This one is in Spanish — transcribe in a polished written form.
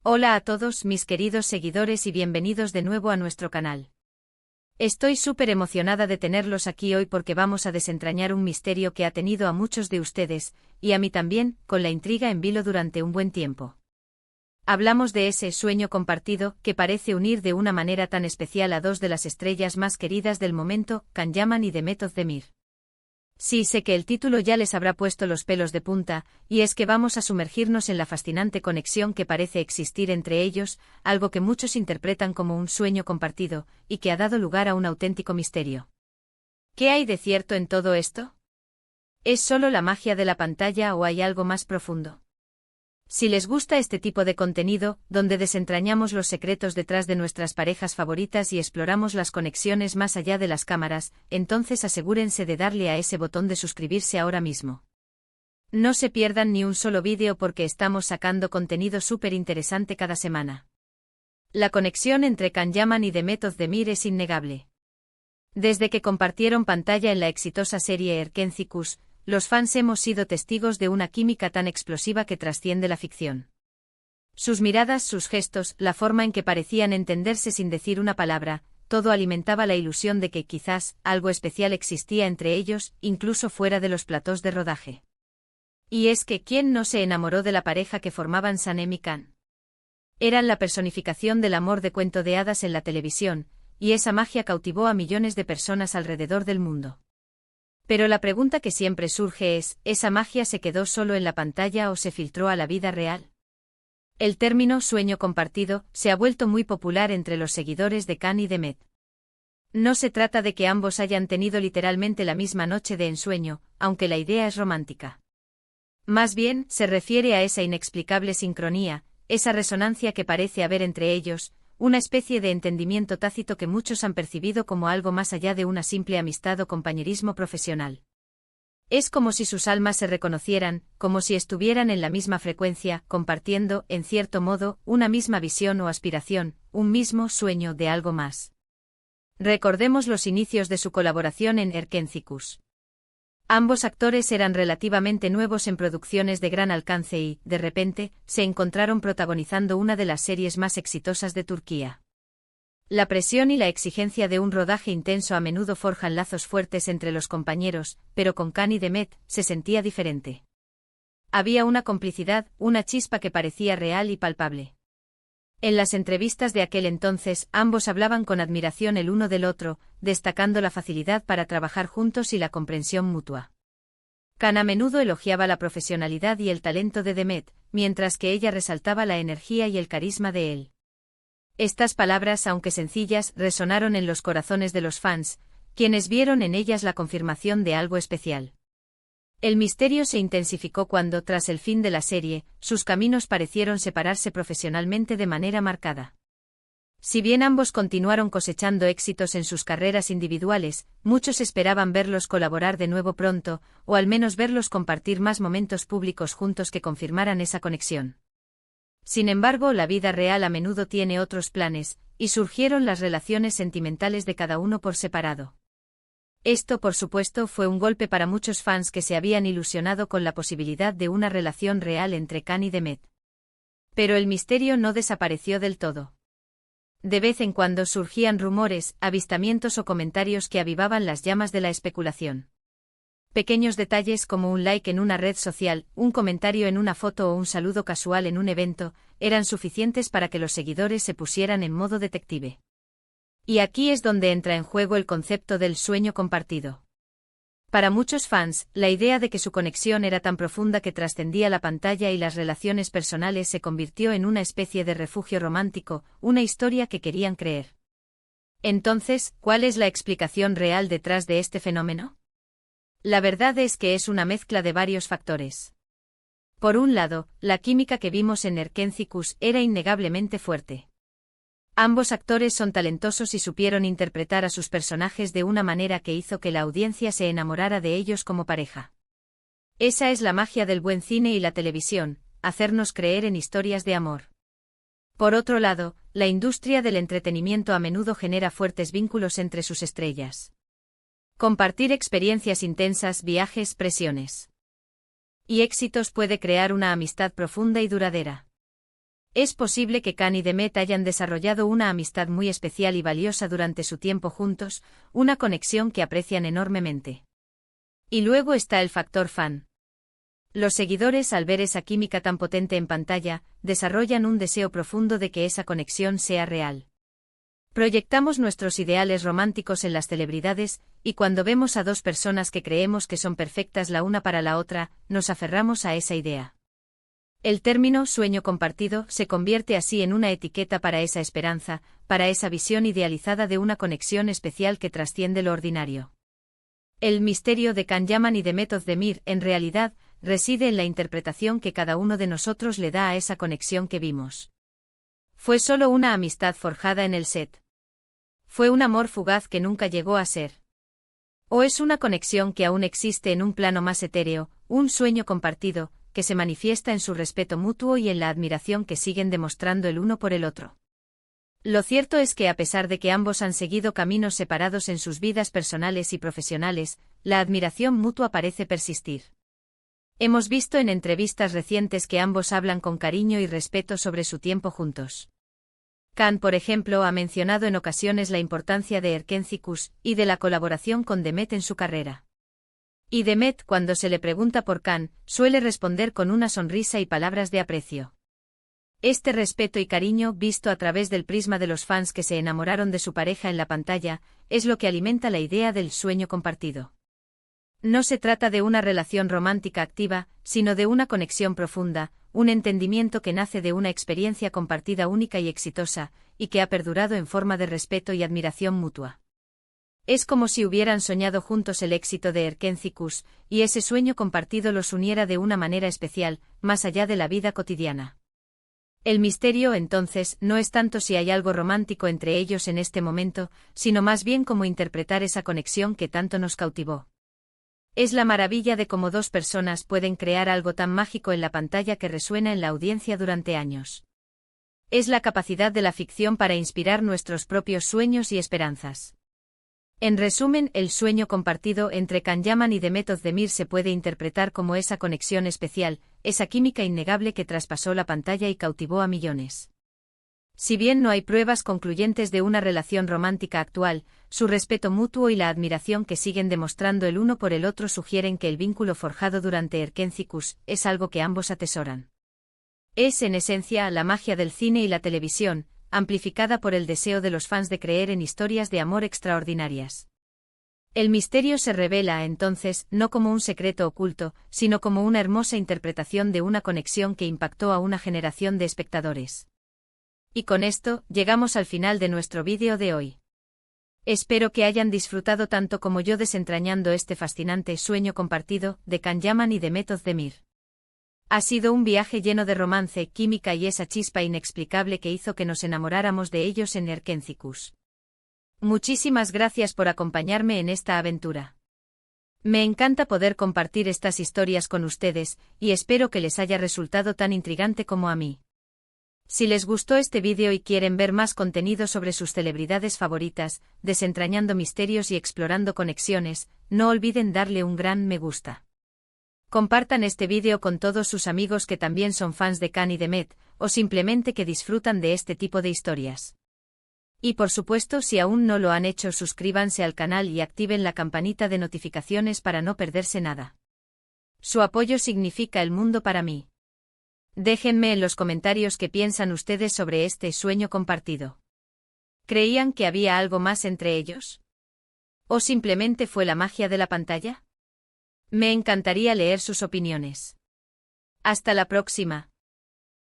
Hola a todos mis queridos seguidores y bienvenidos de nuevo a nuestro canal. Estoy súper emocionada de tenerlos aquí hoy porque vamos a desentrañar un misterio que ha tenido a muchos de ustedes, y a mí también, con la intriga en vilo durante un buen tiempo. Hablamos de ese sueño compartido que parece unir de una manera tan especial a dos de las estrellas más queridas del momento, Can Yaman y Demet Özdemir. Sí, sé que el título ya les habrá puesto los pelos de punta, y es que vamos a sumergirnos en la fascinante conexión que parece existir entre ellos, algo que muchos interpretan como un sueño compartido, y que ha dado lugar a un auténtico misterio. ¿Qué hay de cierto en todo esto? ¿Es solo la magia de la pantalla o hay algo más profundo? Si les gusta este tipo de contenido, donde desentrañamos los secretos detrás de nuestras parejas favoritas y exploramos las conexiones más allá de las cámaras, entonces asegúrense de darle a ese botón de suscribirse ahora mismo. No se pierdan ni un solo vídeo porque estamos sacando contenido súper interesante cada semana. La conexión entre Can Yaman y Demet Özdemir es innegable. Desde que compartieron pantalla en la exitosa serie Erkenci Kuş, los fans hemos sido testigos de una química tan explosiva que trasciende la ficción. Sus miradas, sus gestos, la forma en que parecían entenderse sin decir una palabra, todo alimentaba la ilusión de que quizás algo especial existía entre ellos, incluso fuera de los platós de rodaje. Y es que ¿quién no se enamoró de la pareja que formaban Sanem y Can? Eran la personificación del amor de cuento de hadas en la televisión, y esa magia cautivó a millones de personas alrededor del mundo. Pero la pregunta que siempre surge es, ¿esa magia se quedó solo en la pantalla o se filtró a la vida real? El término sueño compartido se ha vuelto muy popular entre los seguidores de Can y Demet. No se trata de que ambos hayan tenido literalmente la misma noche de ensueño, aunque la idea es romántica. Más bien, se refiere a esa inexplicable sincronía, esa resonancia que parece haber entre ellos, una especie de entendimiento tácito que muchos han percibido como algo más allá de una simple amistad o compañerismo profesional. Es como si sus almas se reconocieran, como si estuvieran en la misma frecuencia, compartiendo, en cierto modo, una misma visión o aspiración, un mismo sueño de algo más. Recordemos los inicios de su colaboración en Erkenci Kuş. Ambos actores eran relativamente nuevos en producciones de gran alcance y, de repente, se encontraron protagonizando una de las series más exitosas de Turquía. La presión y la exigencia de un rodaje intenso a menudo forjan lazos fuertes entre los compañeros, pero con Can y Demet se sentía diferente. Había una complicidad, una chispa que parecía real y palpable. En las entrevistas de aquel entonces, ambos hablaban con admiración el uno del otro, destacando la facilidad para trabajar juntos y la comprensión mutua. Can a menudo elogiaba la profesionalidad y el talento de Demet, mientras que ella resaltaba la energía y el carisma de él. Estas palabras, aunque sencillas, resonaron en los corazones de los fans, quienes vieron en ellas la confirmación de algo especial. El misterio se intensificó cuando, tras el fin de la serie, sus caminos parecieron separarse profesionalmente de manera marcada. Si bien ambos continuaron cosechando éxitos en sus carreras individuales, muchos esperaban verlos colaborar de nuevo pronto, o al menos verlos compartir más momentos públicos juntos que confirmaran esa conexión. Sin embargo, la vida real a menudo tiene otros planes, y surgieron las relaciones sentimentales de cada uno por separado. Esto, por supuesto, fue un golpe para muchos fans que se habían ilusionado con la posibilidad de una relación real entre Can y Demet. Pero el misterio no desapareció del todo. De vez en cuando surgían rumores, avistamientos o comentarios que avivaban las llamas de la especulación. Pequeños detalles como un like en una red social, un comentario en una foto o un saludo casual en un evento, eran suficientes para que los seguidores se pusieran en modo detective. Y aquí es donde entra en juego el concepto del sueño compartido. Para muchos fans, la idea de que su conexión era tan profunda que trascendía la pantalla y las relaciones personales se convirtió en una especie de refugio romántico, una historia que querían creer. Entonces, ¿cuál es la explicación real detrás de este fenómeno? La verdad es que es una mezcla de varios factores. Por un lado, la química que vimos en Erkenci Kuş era innegablemente fuerte. Ambos actores son talentosos y supieron interpretar a sus personajes de una manera que hizo que la audiencia se enamorara de ellos como pareja. Esa es la magia del buen cine y la televisión, hacernos creer en historias de amor. Por otro lado, la industria del entretenimiento a menudo genera fuertes vínculos entre sus estrellas. Compartir experiencias intensas, viajes, presiones y éxitos puede crear una amistad profunda y duradera. Es posible que Khan y Demet hayan desarrollado una amistad muy especial y valiosa durante su tiempo juntos, una conexión que aprecian enormemente. Y luego está el factor fan. Los seguidores, al ver esa química tan potente en pantalla, desarrollan un deseo profundo de que esa conexión sea real. Proyectamos nuestros ideales románticos en las celebridades, y cuando vemos a dos personas que creemos que son perfectas la una para la otra, nos aferramos a esa idea. El término sueño compartido se convierte así en una etiqueta para esa esperanza, para esa visión idealizada de una conexión especial que trasciende lo ordinario. El misterio de Can Yaman y Demet Özdemir, en realidad, reside en la interpretación que cada uno de nosotros le da a esa conexión que vimos. ¿Fue solo una amistad forjada en el set? ¿Fue un amor fugaz que nunca llegó a ser? ¿O es una conexión que aún existe en un plano más etéreo, un sueño compartido, que se manifiesta en su respeto mutuo y en la admiración que siguen demostrando el uno por el otro? Lo cierto es que a pesar de que ambos han seguido caminos separados en sus vidas personales y profesionales, la admiración mutua parece persistir. Hemos visto en entrevistas recientes que ambos hablan con cariño y respeto sobre su tiempo juntos. Khan, por ejemplo, ha mencionado en ocasiones la importancia de Erkenci y de la colaboración con Demet en su carrera. Y Demet, cuando se le pregunta por Khan, suele responder con una sonrisa y palabras de aprecio. Este respeto y cariño, visto a través del prisma de los fans que se enamoraron de su pareja en la pantalla, es lo que alimenta la idea del sueño compartido. No se trata de una relación romántica activa, sino de una conexión profunda, un entendimiento que nace de una experiencia compartida única y exitosa, y que ha perdurado en forma de respeto y admiración mutua. Es como si hubieran soñado juntos el éxito de Erkenci, y ese sueño compartido los uniera de una manera especial, más allá de la vida cotidiana. El misterio, entonces, no es tanto si hay algo romántico entre ellos en este momento, sino más bien cómo interpretar esa conexión que tanto nos cautivó. Es la maravilla de cómo dos personas pueden crear algo tan mágico en la pantalla que resuena en la audiencia durante años. Es la capacidad de la ficción para inspirar nuestros propios sueños y esperanzas. En resumen, el sueño compartido entre Can Yaman y Demet Özdemir se puede interpretar como esa conexión especial, esa química innegable que traspasó la pantalla y cautivó a millones. Si bien no hay pruebas concluyentes de una relación romántica actual, su respeto mutuo y la admiración que siguen demostrando el uno por el otro sugieren que el vínculo forjado durante Erkenci es algo que ambos atesoran. Es, en esencia, la magia del cine y la televisión, amplificada por el deseo de los fans de creer en historias de amor extraordinarias. El misterio se revela, entonces, no como un secreto oculto, sino como una hermosa interpretación de una conexión que impactó a una generación de espectadores. Y con esto, llegamos al final de nuestro vídeo de hoy. Espero que hayan disfrutado tanto como yo desentrañando este fascinante sueño compartido de Can Yaman y Demet Özdemir. Ha sido un viaje lleno de romance, química y esa chispa inexplicable que hizo que nos enamoráramos de ellos en Erkenci. Muchísimas gracias por acompañarme en esta aventura. Me encanta poder compartir estas historias con ustedes, y espero que les haya resultado tan intrigante como a mí. Si les gustó este vídeo y quieren ver más contenido sobre sus celebridades favoritas, desentrañando misterios y explorando conexiones, no olviden darle un gran me gusta. Compartan este vídeo con todos sus amigos que también son fans de Khan y Demet, o simplemente que disfrutan de este tipo de historias. Y por supuesto, si aún no lo han hecho, suscríbanse al canal y activen la campanita de notificaciones para no perderse nada. Su apoyo significa el mundo para mí. Déjenme en los comentarios qué piensan ustedes sobre este sueño compartido. ¿Creían que había algo más entre ellos? ¿O simplemente fue la magia de la pantalla? Me encantaría leer sus opiniones. Hasta la próxima.